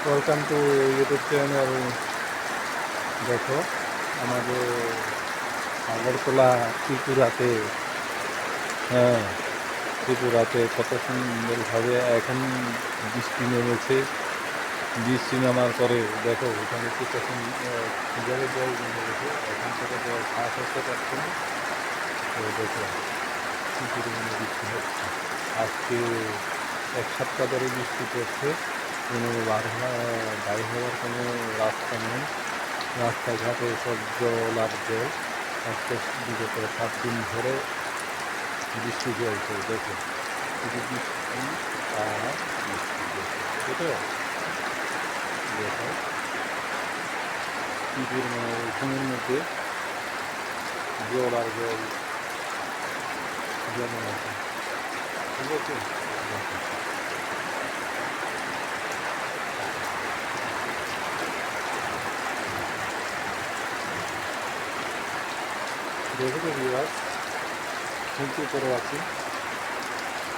Welcome to YouTube channel. দেখো আমাদের আগরতলা ত্রিপুরাতে, হ্যাঁ ত্রিপুরাতে কত সুন্দরভাবে এখন বৃষ্টি নেমেছে। বৃষ্টি নামার পরে দেখো এখানে কি তখন জলের জল জমে গেছে, এখান থেকে জল পাস হতে পারছে না। তো দেখো কি পরিমাণে বৃষ্টি হচ্ছে। আজকে এক সপ্তাহ ধরে বৃষ্টি পড়ছে, কোনো বাইর হওয়ার কোনো রাস্তা নেই। রাস্তাঘাটে সব জল আর জল। আজকে বিগত 7 দিন ধরে বৃষ্টি চলছে। দেখো শুধু বৃষ্টি আর বৃষ্টি। দেখো দেখো কি পরিমাণে ঘুমের মধ্যে জল আর জল জমে আছে। ঠিক আছে, দেখো দেখো তো viewers, thank you for watching.